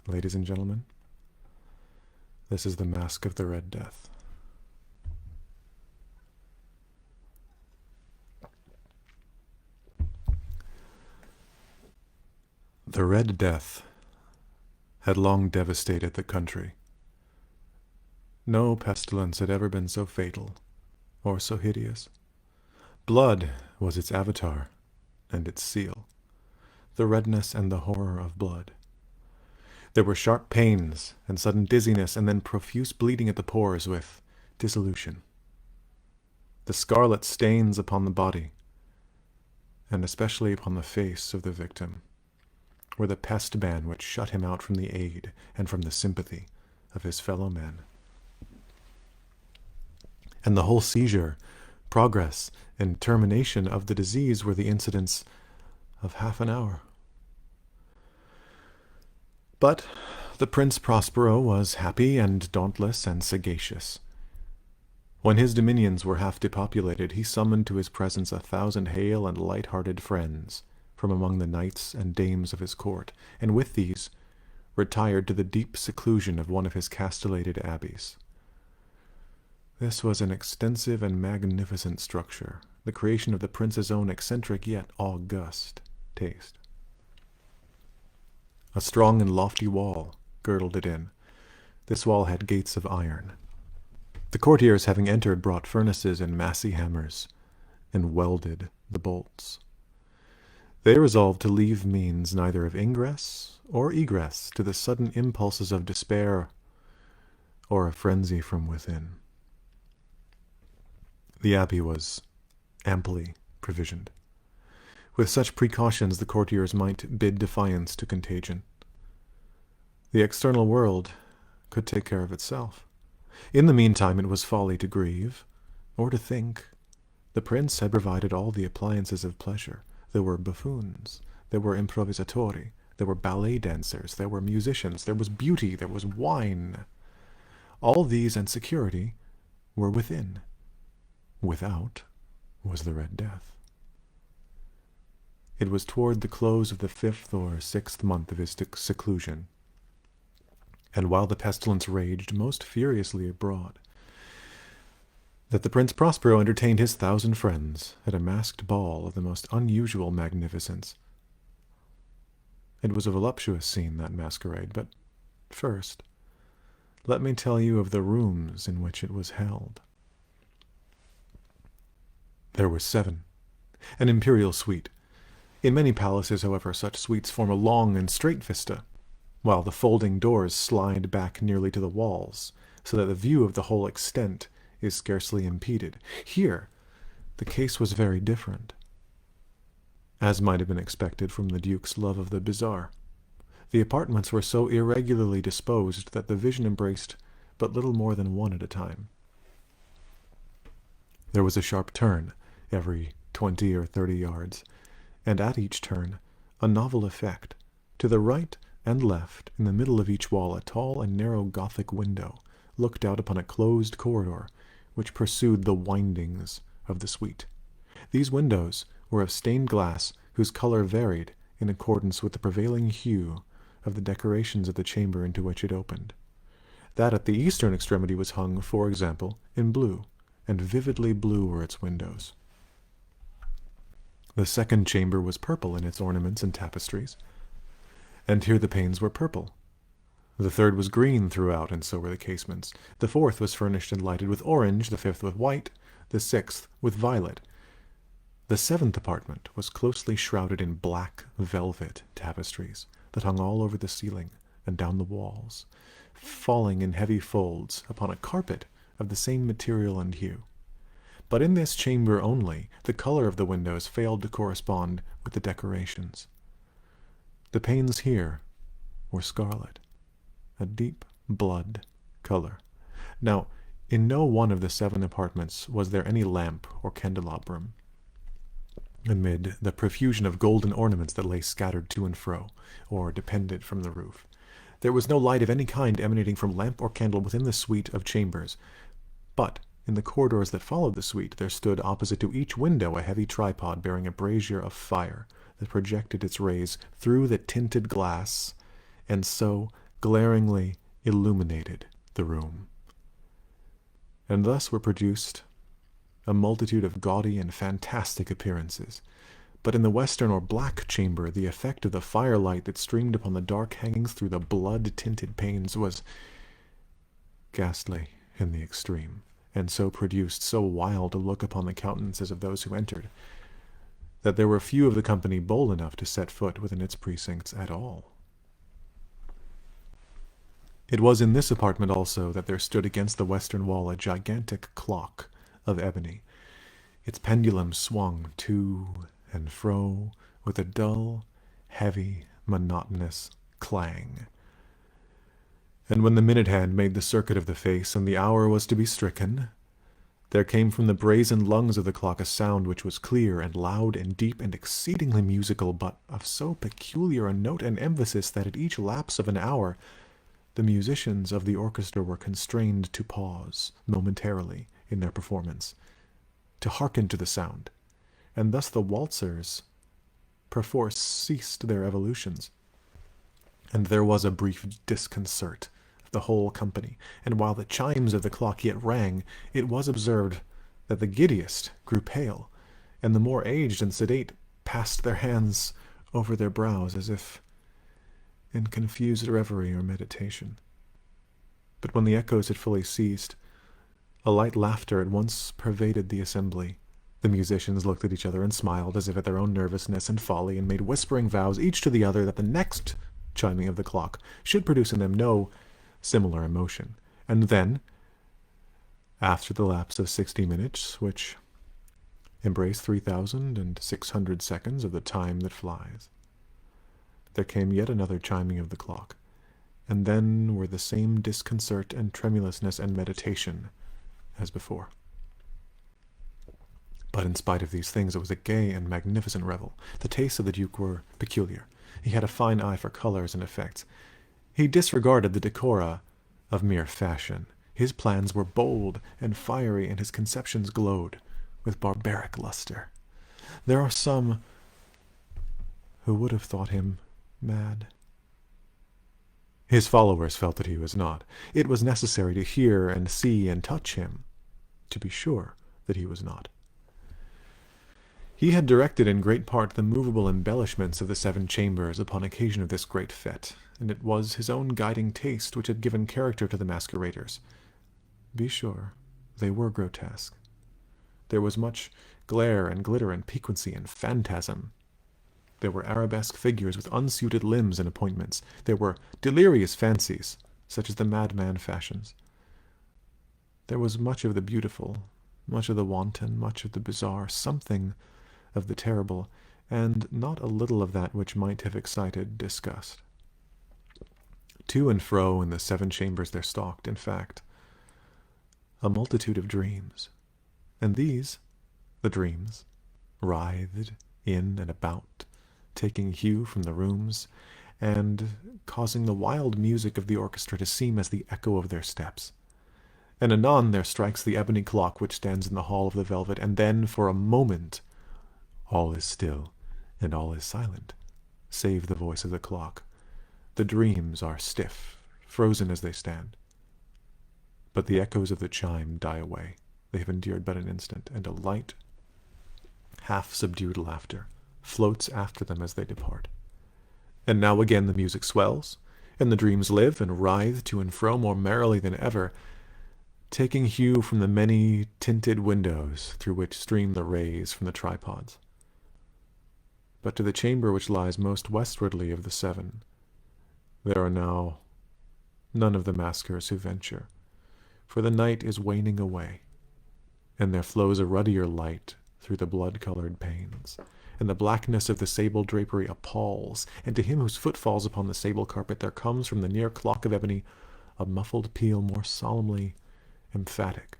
ladies and gentlemen. This is the Masque of the Red Death. The Red Death had long devastated the country. No pestilence had ever been so fatal or so hideous. Blood was its avatar and its seal, the redness and the horror of blood. There were sharp pains and sudden dizziness, and then profuse bleeding at the pores with dissolution. The scarlet stains upon the body, and especially upon the face of the victim, were the pest ban which shut him out from the aid and from the sympathy of his fellow men. And the whole seizure, progress, and termination of the disease were the incidents of half an hour. But the Prince Prospero was happy and dauntless and sagacious. When his dominions were half depopulated, he summoned to his presence 1,000 hale and light-hearted friends from among the knights and dames of his court, and with these retired to the deep seclusion of one of his castellated abbeys. This was an extensive and magnificent structure, the creation of the prince's own eccentric yet august taste. A strong and lofty wall girdled it in. This wall had gates of iron. The courtiers, having entered, brought furnaces and massy hammers, and welded the bolts. They resolved to leave means neither of ingress or egress to the sudden impulses of despair or of frenzy from within. The abbey was amply provisioned. With such precautions, the courtiers might bid defiance to contagion. The external world could take care of itself. In the meantime, it was folly to grieve, or to think. The prince had provided all the appliances of pleasure. There were buffoons, there were improvisatori, there were ballet dancers, there were musicians, there was beauty, there was wine. All these and security were within. Without was the Red Death. It was toward the close of the 5th or 6th month of his seclusion, and while the pestilence raged most furiously abroad, that the Prince Prospero entertained his 1,000 friends at a masked ball of the most unusual magnificence. It was a voluptuous scene, that masquerade, but first, let me tell you of the rooms in which it was held. There were 7, an imperial suite. In many palaces, however, such suites form a long and straight vista, while the folding doors slide back nearly to the walls, so that the view of the whole extent is scarcely impeded. Here, the case was very different, as might have been expected from the Duke's love of the bizarre. The apartments were so irregularly disposed that the vision embraced but little more than one at a time. There was a sharp turn every 20 or 30 yards, and at each turn a novel effect. To the right and left, in the middle of each wall, a tall and narrow Gothic window looked out upon a closed corridor which pursued the windings of the suite. These windows were of stained glass whose color varied in accordance with the prevailing hue of the decorations of the chamber into which it opened. That at the eastern extremity was hung, for example, in blue, and vividly blue were its windows. The second chamber was purple in its ornaments and tapestries, and here the panes were purple. The third was green throughout, and so were the casements. The fourth was furnished and lighted with orange, the fifth with white, the sixth with violet. The 7th apartment was closely shrouded in black velvet tapestries that hung all over the ceiling and down the walls, falling in heavy folds upon a carpet of the same material and hue. But in this chamber only, the color of the windows failed to correspond with the decorations. The panes here were scarlet, a deep blood color. Now, in no one of the 7 apartments was there any lamp or candelabrum, amid the profusion of golden ornaments that lay scattered to and fro, or depended from the roof. There was no light of any kind emanating from lamp or candle within the suite of chambers, but in the corridors that followed the suite there stood opposite to each window a heavy tripod bearing a brazier of fire that projected its rays through the tinted glass, and so glaringly illuminated the room. And thus were produced a multitude of gaudy and fantastic appearances. But in the western or black chamber, the effect of the firelight that streamed upon the dark hangings through the blood-tinted panes was ghastly in the extreme, and so produced so wild a look upon the countenances of those who entered, that there were few of the company bold enough to set foot within its precincts at all. It was in this apartment also that there stood against the western wall a gigantic clock of ebony. Its pendulum swung to and fro with a dull, heavy, monotonous clang. And when the minute hand made the circuit of the face, and the hour was to be stricken, there came from the brazen lungs of the clock a sound which was clear and loud and deep and exceedingly musical, but of so peculiar a note and emphasis that at each lapse of an hour the musicians of the orchestra were constrained to pause momentarily in their performance, to hearken to the sound, and thus the waltzers perforce ceased their evolutions, and there was a brief disconcert of the whole company, and while the chimes of the clock yet rang, it was observed that the giddiest grew pale, and the more aged and sedate passed their hands over their brows as if in confused reverie or meditation. But when the echoes had fully ceased, a light laughter at once pervaded the assembly. The musicians looked at each other and smiled as if at their own nervousness and folly, and made whispering vows each to the other that the next chiming of the clock should produce in them no similar emotion. And then, after the lapse of 60 minutes, which embrace 3,600 seconds of the time that flies, there came yet another chiming of the clock, and then were the same disconcert and tremulousness and meditation as before. But in spite of these things, it was a gay and magnificent revel. The tastes of the Duke were peculiar. He had a fine eye for colors and effects. He disregarded the decora of mere fashion. His plans were bold and fiery, and his conceptions glowed with barbaric luster. There are some who would have thought him mad. His followers felt that he was not. It was necessary to hear and see and touch him to be sure that he was not. He had directed in great part the movable embellishments of the 7 chambers upon occasion of this great fete, and it was his own guiding taste which had given character to the masqueraders. Be sure, they were grotesque. There was much glare and glitter and piquancy and phantasm. There were arabesque figures with unsuited limbs and appointments. There were delirious fancies, such as the madman fashions. There was much of the beautiful, much of the wanton, much of the bizarre, something of the terrible, and not a little of that which might have excited disgust. To and fro in the 7 chambers there stalked, in fact, a multitude of dreams, and these, the dreams, writhed in and about, taking hue from the rooms, and causing the wild music of the orchestra to seem as the echo of their steps. And anon there strikes the ebony clock which stands in the hall of the velvet, and then, for a moment, all is still, and all is silent, save the voice of the clock. The dreams are stiff, frozen as they stand. But the echoes of the chime die away. They have endured but an instant, and a light, half-subdued laughter floats after them as they depart. And now again the music swells, and the dreams live and writhe to and fro more merrily than ever, taking hue from the many tinted windows through which stream the rays from the tripods. But to the chamber which lies most westwardly of the 7, there are now none of the maskers who venture, for the night is waning away, and there flows a ruddier light through the blood-colored panes, and the blackness of the sable drapery appalls, and to him whose foot falls upon the sable carpet there comes from the near clock of ebony a muffled peal more solemnly emphatic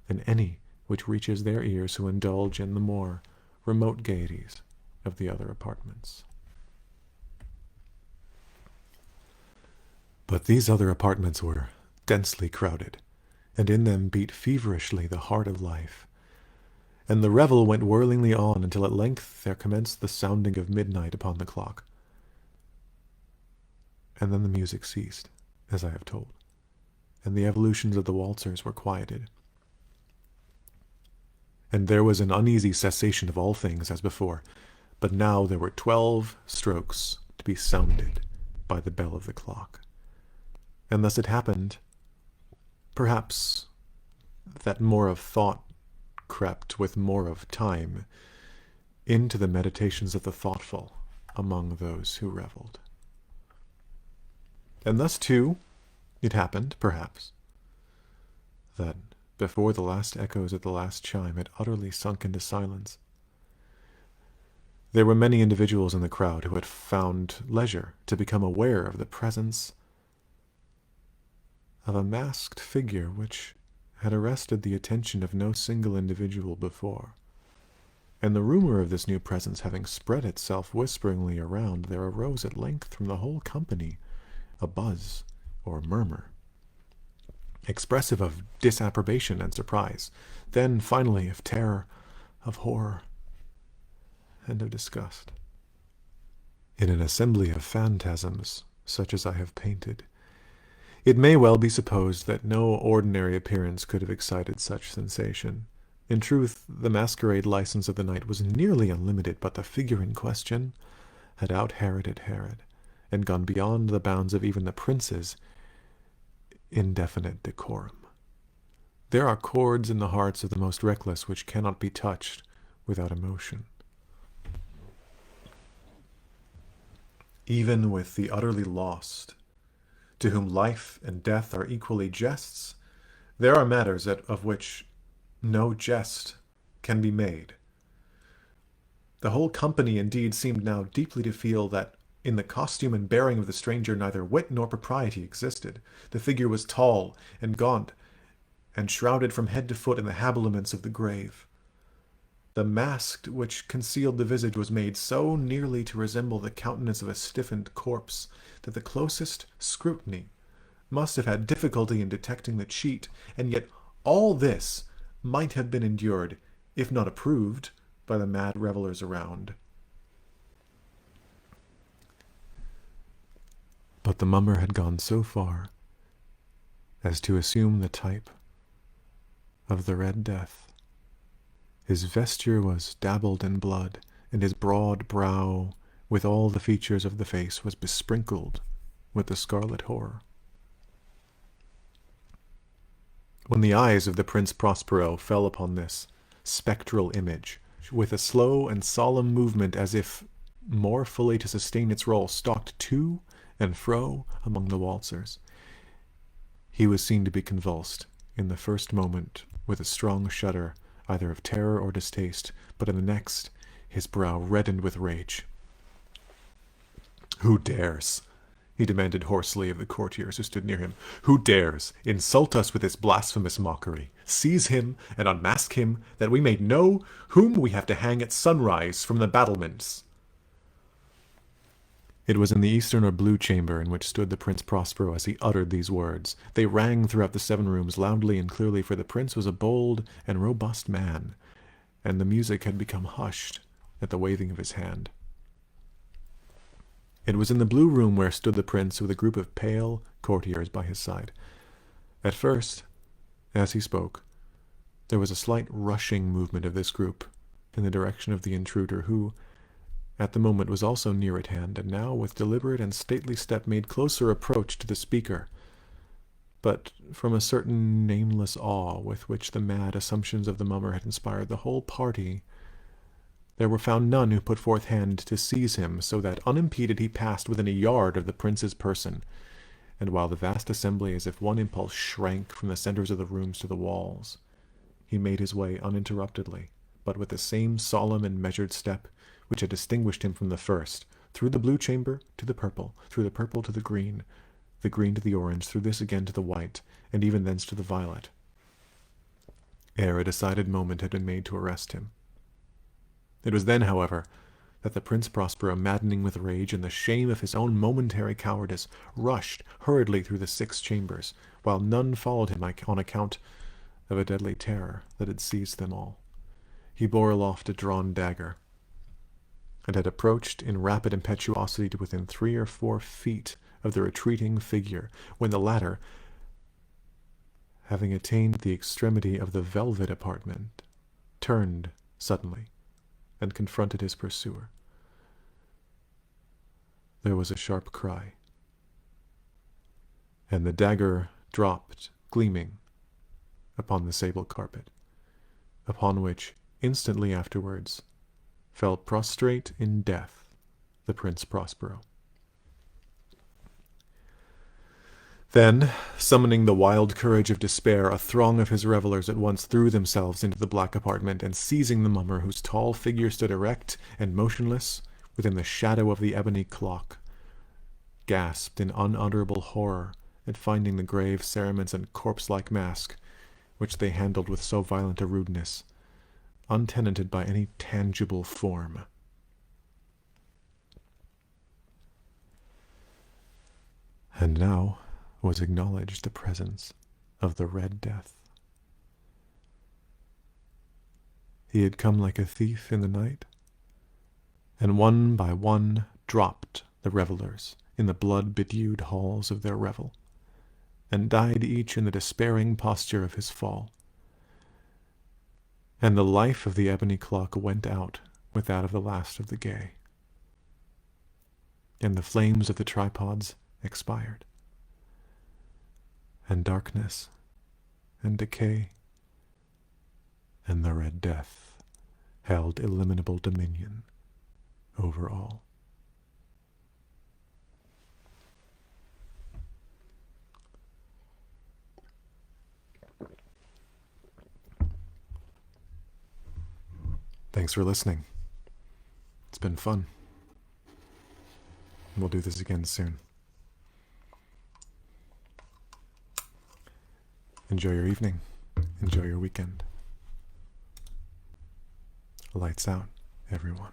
than any which reaches their ears who indulge in the more remote gaieties of the other apartments. But these other apartments were densely crowded, and in them beat feverishly the heart of life, and the revel went whirlingly on until at length there commenced the sounding of midnight upon the clock. And then the music ceased, as I have told, and the evolutions of the waltzers were quieted. And there was an uneasy cessation of all things as before, but now there were 12 strokes to be sounded by the bell of the clock. And thus it happened, perhaps, that more of thought crept with more of time into the meditations of the thoughtful among those who reveled. And thus, too, it happened, perhaps, that before the last echoes of the last chime had utterly sunk into silence, there were many individuals in the crowd who had found leisure to become aware of the presence of a masked figure which had arrested the attention of no single individual before. And the rumor of this new presence having spread itself whisperingly around, there arose at length from the whole company a buzz or murmur, expressive of disapprobation and surprise, then finally of terror, of horror, and of disgust. In an assembly of phantasms, such as I have painted, it may well be supposed that no ordinary appearance could have excited such sensation. In truth, the masquerade license of the night was nearly unlimited, but the figure in question had out-Heroded Herod, and gone beyond the bounds of even the prince's indefinite decorum. There are chords in the hearts of the most reckless which cannot be touched without emotion. Even with the utterly lost, to whom life and death are equally jests, there are matters of which no jest can be made. The whole company indeed seemed now deeply to feel that in the costume and bearing of the stranger neither wit nor propriety existed. The figure was tall and gaunt, and shrouded from head to foot in the habiliments of the grave. The mask which concealed the visage was made so nearly to resemble the countenance of a stiffened corpse that the closest scrutiny must have had difficulty in detecting the cheat, and yet all this might have been endured, if not approved, by the mad revelers around. But the mummer had gone so far as to assume the type of the Red Death. His vesture was dabbled in blood, and his broad brow, with all the features of the face, was besprinkled with the scarlet horror. When the eyes of the Prince Prospero fell upon this spectral image, with a slow and solemn movement as if more fully to sustain its role, stalked to and fro among the waltzers, he was seen to be convulsed in the first moment with a strong shudder, either of terror or distaste, but in the next his brow reddened with rage. "Who dares," he demanded hoarsely of the courtiers who stood near him, "who dares insult us with this blasphemous mockery? Seize him and unmask him, that we may know whom we have to hang at sunrise from the battlements." It was in the eastern or blue chamber in which stood the Prince Prospero as he uttered these words. They rang throughout the 7 rooms loudly and clearly, for the prince was a bold and robust man, and the music had become hushed at the waving of his hand. It was in the blue room where stood the prince with a group of pale courtiers by his side. At first, as he spoke, there was a slight rushing movement of this group in the direction of the intruder, who, at the moment, was also near at hand, and now, with deliberate and stately step, made closer approach to the speaker. But from a certain nameless awe with which the mad assumptions of the mummer had inspired the whole party, there were found none who put forth hand to seize him, so that unimpeded he passed within a yard of the prince's person, and while the vast assembly, as if one impulse, shrank from the centers of the rooms to the walls, he made his way uninterruptedly, but with the same solemn and measured step which had distinguished him from the first, through the blue chamber to the purple, through the purple to the green to the orange, through this again to the white, and even thence to the violet, ere a decided moment had been made to arrest him. It was then, however, that the Prince Prospero, maddening with rage and the shame of his own momentary cowardice, rushed hurriedly through the 6 chambers, while none followed him on account of a deadly terror that had seized them all. He bore aloft a drawn dagger, and had approached in rapid impetuosity to within 3 or 4 feet of the retreating figure, when the latter, having attained the extremity of the velvet apartment, turned suddenly and confronted his pursuer. There was a sharp cry, and the dagger dropped, gleaming, upon the sable carpet, upon which, instantly afterwards, fell prostrate in death the Prince Prospero. Then, summoning the wild courage of despair, a throng of his revelers at once threw themselves into the black apartment, and seizing the mummer, whose tall figure stood erect and motionless within the shadow of the ebony clock, gasped in unutterable horror at finding the grave cerements and corpse-like mask, which they handled with so violent a rudeness, untenanted by any tangible form. And now was acknowledged the presence of the Red Death. He had come like a thief in the night, and one by one dropped the revelers in the blood-bedewed halls of their revel, and died each in the despairing posture of his fall. And the life of the ebony clock went out with that of the last of the gay, and the flames of the tripods expired, and darkness and decay and the Red Death held illimitable dominion over all. Thanks for listening. It's been fun. We'll do this again soon. Enjoy your evening. Enjoy your weekend. Lights out, everyone.